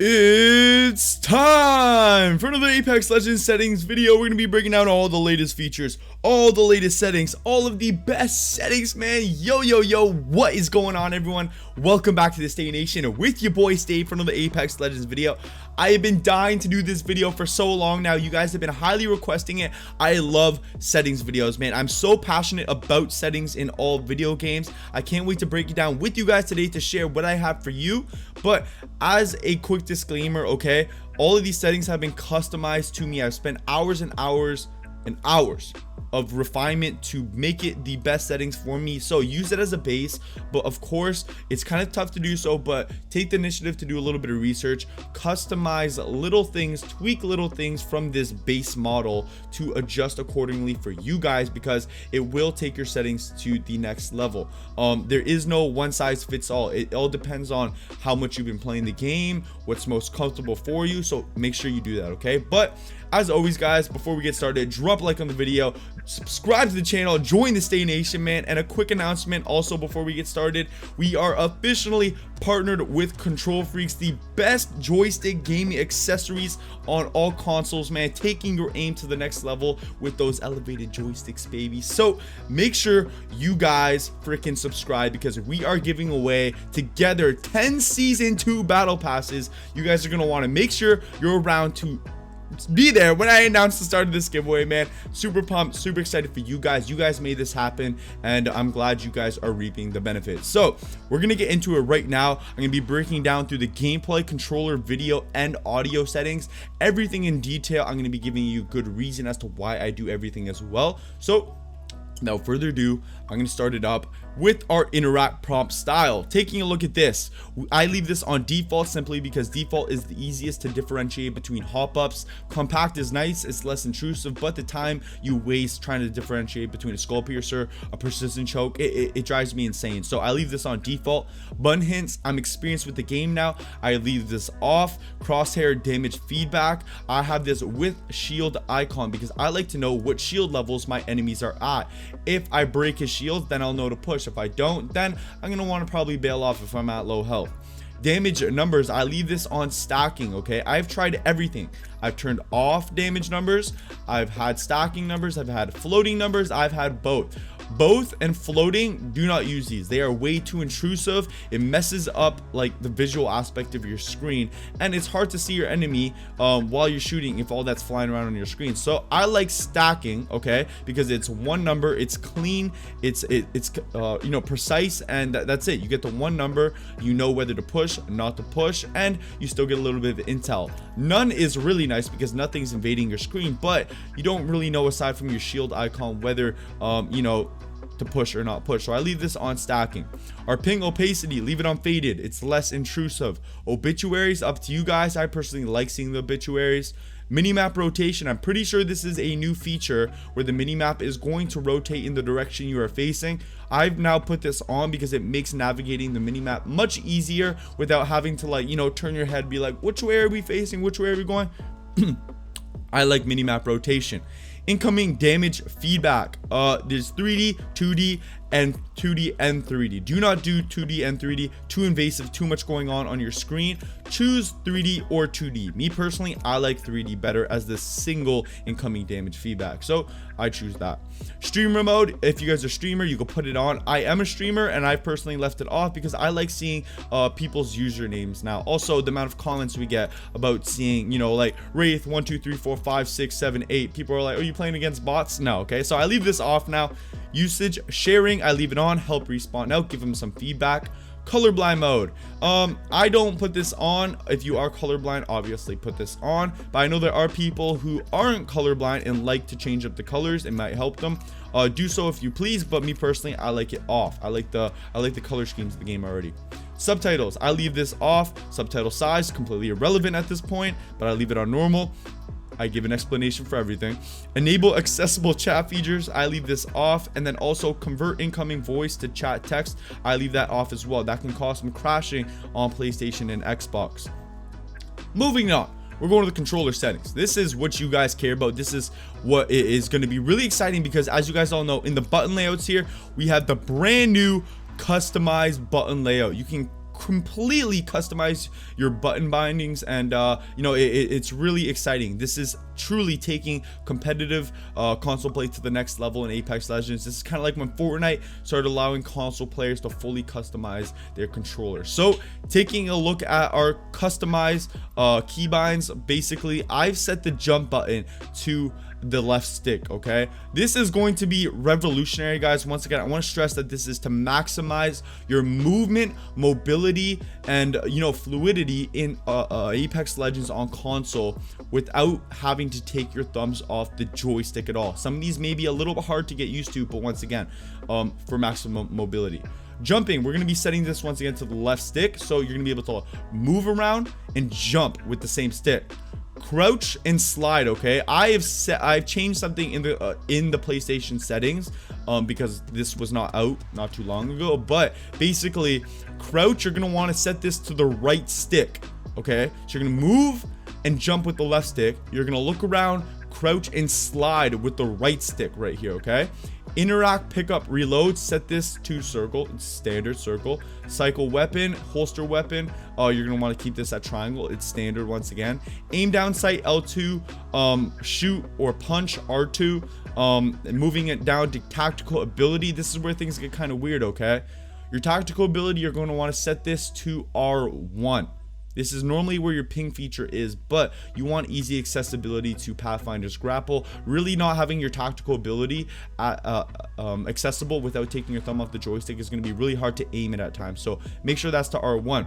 It's time for another Apex Legends settings video. We're going to be breaking down all the latest features, all the latest settings, all of the best settings, man. Yo, what is going on, everyone? Welcome back to the STAYNATION with your boy Stay for another Apex Legends video. I have been dying to do this video for so long now. You guys have been highly requesting it. I love settings videos, man. I'm so passionate about settings in all video games. I can't wait to break it down with you guys today to share what I have for you. But as a quick disclaimer, okay, all of these settings have been customized to me. I've spent hours and hours and hours of refinement to make it the best settings for me, so use it as a base. But of course, it's kind of tough to do so, but take the initiative to do a little bit of research, customize little things, tweak little things from this base model to adjust accordingly for you guys, because it will take your settings to the next level. There is no one size fits all. It all depends on how much you've been playing the game, what's most comfortable for you, so make sure you do that, okay? But as always, guys, before we get started, drop a like on the video, subscribe to the channel, join the STAYNATION, man. And a quick announcement also before we get started: we are officially partnered with Control Freaks, the best joystick gaming accessories on all consoles, man, taking your aim to the next level with those elevated joysticks, baby. So make sure you guys freaking subscribe, because we are giving away together 10 season 2 battle passes. You guys are gonna want to make sure you're around to be there when I announced the start of this giveaway, man. Super pumped, super excited for you guys. You guys made this happen, and I'm glad you guys are reaping the benefits. So we're gonna get into it right now. I'm gonna be breaking down through the gameplay, controller, video, and audio settings, everything in detail. I'm gonna be giving you good reason as to why I do everything as well. So without further ado, I'm going to start it up with our interact prompt style. Taking a look at this, I leave this on default simply because default is the easiest to differentiate between hop-ups. Compact is nice, it's less intrusive, but the time you waste trying to differentiate between a skull piercer, a persistent choke, it drives me insane. So I leave this on default. Button hints, I'm experienced with the game now, I leave this off. Crosshair damage feedback, I have this with shield icon because I like to know what shield levels my enemies are at. If I break his shield, then I'll know to push. If I don't, then I'm gonna want to probably bail off if I'm at low health. Damage numbers, I leave this on stacking, okay? I've tried everything. I've turned off damage numbers, I've had stacking numbers, I've had floating numbers, I've had both. Both and floating, do not use these. They are way too intrusive. It messes up like the visual aspect of your screen, and it's hard to see your enemy while you're shooting if all that's flying around on your screen. So I like stacking, okay, because it's one number, it's clean, it's you know, precise, and that's it. You get the one number, you know whether to push, not to push, and you still get a little bit of intel. None is really nice because nothing's invading your screen, but you don't really know aside from your shield icon whether you know, to push or not push. So I leave this on stacking. Our ping opacity, leave it on faded. It's less intrusive. Obituaries, up to you guys. I personally like seeing the obituaries. Minimap rotation, I'm pretty sure this is a new feature where the minimap is going to rotate in the direction you are facing. I've now put this on because it makes navigating the minimap much easier without having to, like, you know, turn your head, be like, which way are we facing, which way are we going? I like minimap rotation. Incoming damage feedback, there's 3D, 2D, and 2D and 3D. Do not do 2D and 3D, too invasive, too much going on your screen. Choose 3D or 2D. Me personally, I like 3D better as the single incoming damage feedback, so I choose that. Streamer mode, if you guys are a streamer, you can put it on. I am a streamer and I personally left it off because I like seeing people's usernames now. Also, the amount of comments we get about seeing, you know, like Wraith 1 2 3 4 5 6 7 8, people are like, are you playing against bots? No. Okay, so I leave this off now. Usage sharing, I leave it on. Help respawn out, give them some feedback. Colorblind mode, I don't put this on. If you are colorblind, obviously put this on, but I know there are people who aren't colorblind and like to change up the colors. It might help them. Do so if you please, but me personally, I like it off. I like the color schemes of the game already. Subtitles, I leave this off. Subtitle size, completely irrelevant at this point, but I leave it on normal. I give an explanation for everything. Enable accessible chat features, I leave this off. And then also convert incoming voice to chat text, I leave that off as well. That can cause some crashing on PlayStation and Xbox. Moving on, we're going to the controller settings. This is what you guys care about. This is what is going to be really exciting, because as you guys all know, in the button layouts here, we have the brand new customized button layout. You can completely customize your button bindings, and you know, it's really exciting. This is truly taking competitive console play to the next level in Apex Legends. This is kind of like when Fortnite started allowing console players to fully customize their controllers. So taking a look at our customized keybinds, basically I've set the jump button to the left stick. Okay, this is going to be revolutionary, guys. Once again, I want to stress that this is to maximize your movement, mobility, and you know, fluidity in Apex Legends on console without having to take your thumbs off the joystick at all. Some of these may be a little bit hard to get used to, but once again, for maximum mobility. Jumping, we're going to be setting this once again to the left stick, so you're going to be able to move around and jump with the same stick. Crouch and slide. Okay, I've changed something in the PlayStation settings because this was not out not too long ago, but basically crouch, you're gonna want to set this to the right stick. Okay, so you're gonna move and jump with the left stick, you're gonna look around, crouch and slide with the right stick right here. Okay, interact, pick up, reload, set this to circle. It's standard circle. Cycle weapon, holster weapon, you're gonna want to keep this at triangle. It's standard once again. Aim down sight L2, shoot or punch R2, and moving it down to tactical ability. This is where things get kind of weird. Okay, your tactical ability, you're going to want to set this to R1. This is normally where your ping feature is, but you want easy accessibility to Pathfinder's grapple. Really not having your tactical ability accessible without taking your thumb off the joystick is going to be really hard to aim it at times. So make sure that's to R1.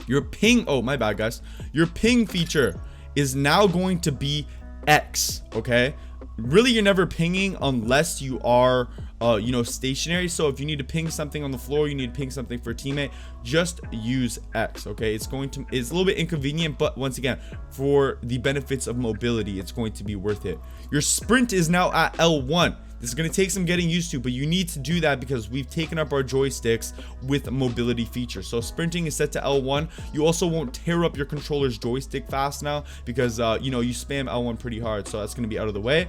Your ping, oh my bad guys, your ping feature is now going to be X. Okay, really you're never pinging unless you are you know, stationary. So if you need to ping something on the floor, you need to ping something for a teammate, just use X. Okay, it's a little bit inconvenient, but once again, for the benefits of mobility, it's going to be worth it. Your sprint is now at L1. This is going to take some getting used to, but you need to do that because we've taken up our joysticks with mobility features. So sprinting is set to L1. You also won't tear up your controller's joystick fast now because you know, you spam L1 pretty hard, so that's going to be out of the way.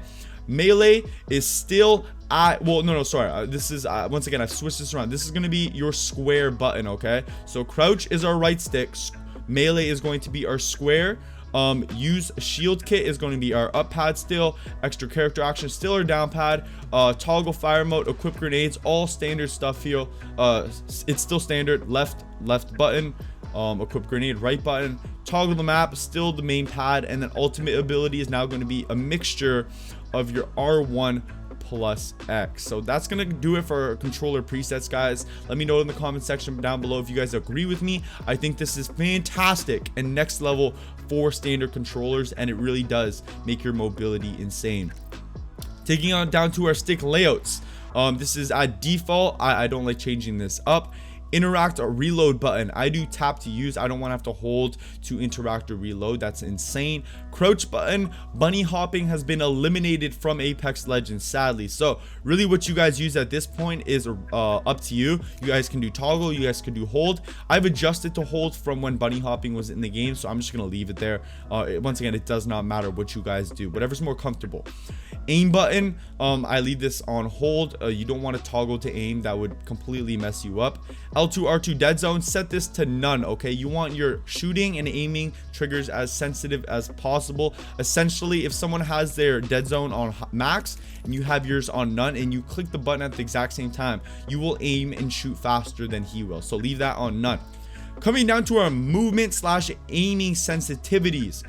Melee is still at, well, no, sorry, this is once again, I've switched this around. This is going to be your square button. Okay, so crouch is our right stick, melee is going to be our square, use shield kit is going to be our up pad, still extra character action still our down pad, toggle fire mode, equip grenades, all standard stuff here. It's still standard, left button, equip grenade, right button, toggle the map, still the main pad, and then ultimate ability is now going to be a mixture of your R1 plus X. So that's gonna do it for controller presets, guys. Let me know in the comment section down below if you guys agree with me. I think this is fantastic and next level for standard controllers, and it really does make your mobility insane. Taking on down to our stick layouts, this is at default. I don't like changing this up. Interact or reload button, I do tap to use. I don't want to have to hold to interact or reload. That's insane. Crouch button, bunny hopping has been eliminated from Apex Legends, sadly. So really what you guys use at this point is up to you. You guys can do toggle, you guys can do hold. I've adjusted to hold from when bunny hopping was in the game, so I'm just gonna leave it there. Once again, it does not matter what you guys do, whatever's more comfortable. Aim button, I leave this on hold. You don't want to toggle to aim, that would completely mess you up. L2 R2 dead zone, set this to none. Okay, you want your shooting and aiming triggers as sensitive as possible. Essentially, if someone has their dead zone on max and you have yours on none and you click the button at the exact same time, you will aim and shoot faster than he will, so leave that on none. Coming down to our movement slash aiming sensitivities,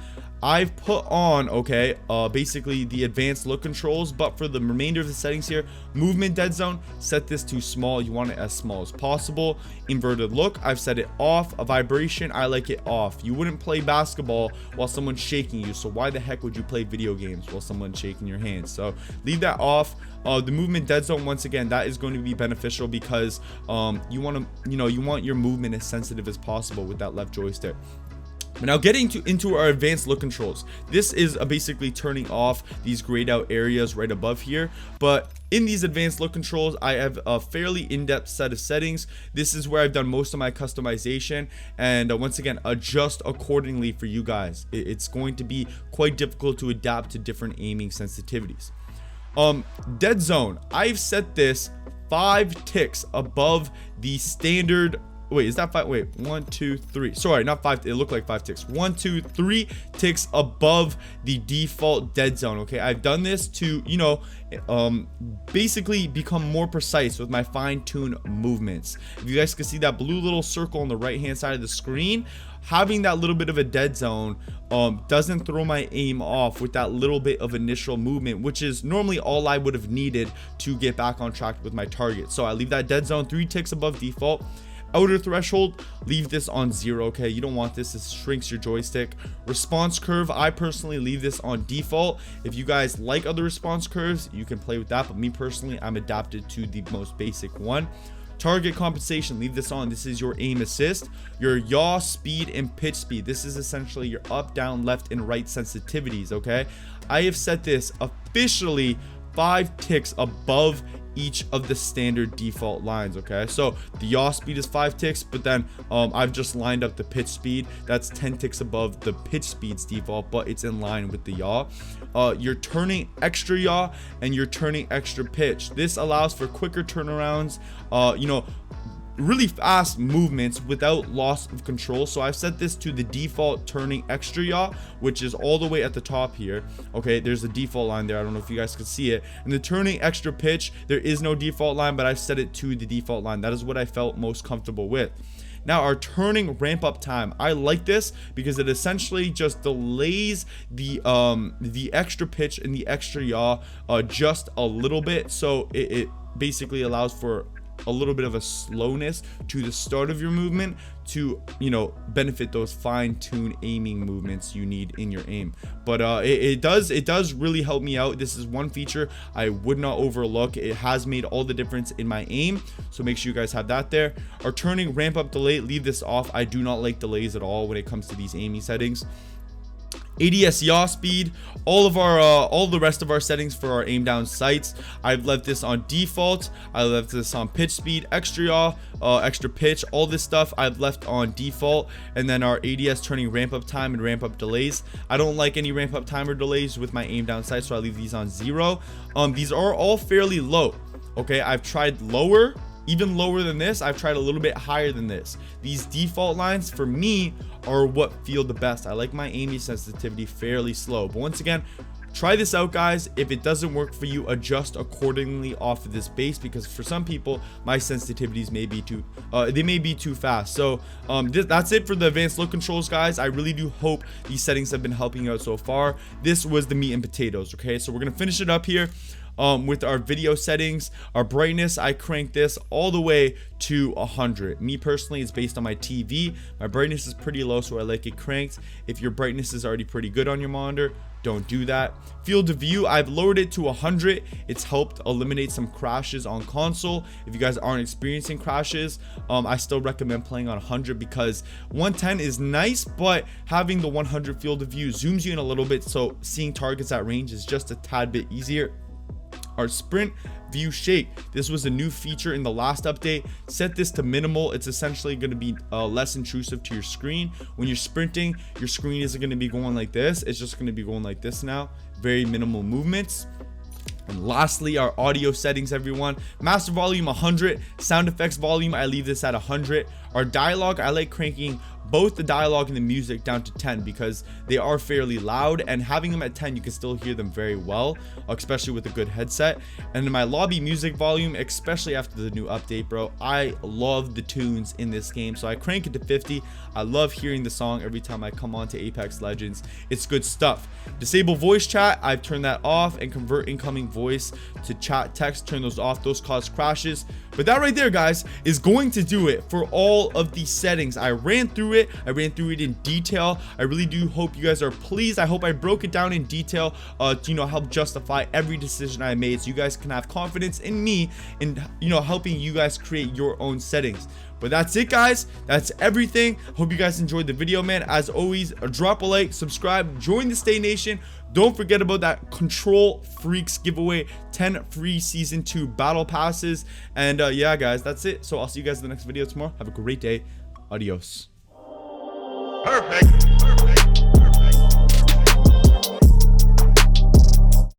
I've put on, okay, basically the advanced look controls, but for the remainder of the settings here, movement dead zone, set this to small. You want it as small as possible. Inverted look, I've set it off. A vibration, I like it off. You wouldn't play basketball while someone's shaking you, so why the heck would you play video games while someone's shaking your hands? So leave that off. The movement dead zone, once again, that is going to be beneficial because you want your movement as sensitive as possible with that left joystick. But now getting into our advanced look controls, this is basically turning off these grayed out areas right above here. But in these advanced look controls, I have a fairly in-depth set of settings. This is where I've done most of my customization, and once again, adjust accordingly for you guys. It's going to be quite difficult to adapt to different aiming sensitivities. Dead zone, I've set this 5 ticks above the standard wait, is that 5? Wait, 1 2 3, sorry, not 5, it looked like 5 ticks. 1 2 3 ticks above the default dead zone. Okay, I've done this to, you know, basically become more precise with my fine-tuned movements. If you guys can see that blue little circle on the right hand side of the screen, having that little bit of a dead zone doesn't throw my aim off with that little bit of initial movement, which is normally all I would have needed to get back on track with my target. So I leave that dead zone 3 ticks above default. Outer threshold, leave this on 0. Okay, you don't want this, it shrinks your joystick. Response curve, I personally leave this on default. If you guys like other response curves, you can play with that, but me personally, I'm adapted to the most basic one. Target compensation, leave this on. This is your aim assist, your yaw speed and pitch speed. This is essentially your up, down, left, and right sensitivities. Okay, I have set this officially 5 ticks above each of the standard default lines. Okay, so the yaw speed is 5 ticks, but then I've just lined up the pitch speed. That's 10 ticks above the pitch speed's default, but it's in line with the yaw. You're turning extra yaw and you're turning extra pitch. This allows for quicker turnarounds, you know, really fast movements without loss of control. So I've set this to the default turning extra yaw, which is all the way at the top here. Okay, there's a default line there, I don't know if you guys can see it. And the turning extra pitch, there is no default line, but I've set it to the default line. That is what I felt most comfortable with. Now our turning ramp up time, I like this because it essentially just delays the extra pitch and the extra yaw just a little bit. So it basically allows for a little bit of a slowness to the start of your movement to, you know, benefit those fine-tuned aiming movements you need in your aim. But it does really help me out. This is one feature I would not overlook. It has made all the difference in my aim, so make sure you guys have that there. Our turning ramp up delay, leave this off. I do not like delays at all when it comes to these aiming settings. ADS yaw speed, all the rest of our settings for our aim down sights, I've left this on default. I left this on pitch speed, extra yaw, extra pitch, all this stuff I've left on default. And then our ADS turning ramp up time and ramp up delays, I don't like any ramp up time or delays with my aim down sights, so I leave these on 0. These are all fairly low. Okay, I've tried lower, even lower than this. I've tried a little bit higher than this. These default lines for me are what feel the best. I like my aiming sensitivity fairly slow, but once again, try this out, guys. If it doesn't work for you, adjust accordingly off of this base, because for some people my sensitivities may be too fast. So that's it for the advanced look controls, guys. I really do hope these settings have been helping you out so far. This was the meat and potatoes. Okay, so we're gonna finish it up here with our video settings. Our brightness, I crank this all the way to 100. Me personally, it's based on my TV. My brightness is pretty low, so I like it cranked. If your brightness is already pretty good on your monitor, don't do that. Field of view, I've lowered it to 100. It's helped eliminate some crashes on console. If you guys aren't experiencing crashes, I still recommend playing on 100 because 110 is nice, but having the 100 field of view zooms you in a little bit, so seeing targets at range is just a tad bit easier. Our sprint view shake, this was a new feature in the last update. Set this to minimal. It's essentially going to be less intrusive to your screen. When you're sprinting, your screen isn't going to be going like this, it's just going to be going like this now. Very minimal movements. And lastly, our audio settings, everyone. Master volume 100, sound effects volume, I leave this at 100. Our dialogue, I like cranking both the dialogue and the music down to 10 because they are fairly loud, and having them at 10 you can still hear them very well, especially with a good headset. And in my lobby music volume, especially after the new update, bro, I love the tunes in this game, so I crank it to 50. I love hearing the song every time I come on to Apex Legends. It's good stuff. Disable voice chat, I've turned that off, and convert incoming voice to chat text, turn those off. Those cause crashes. But that right there, guys, is going to do it for all of these settings. I ran through it in detail. I really do hope you guys are pleased. I hope I broke it down in detail to, you know, help justify every decision I made, so you guys can have confidence in me and, you know, helping you guys create your own settings. But that's it, guys. That's everything. Hope you guys enjoyed the video, man. As always, drop a like, subscribe, join the Stay Nation. Don't forget about that Control Freaks giveaway, 10 free Season 2 battle passes. And yeah, guys, that's it. So I'll see you guys in the next video tomorrow. Have a great day. Adios. Perfect.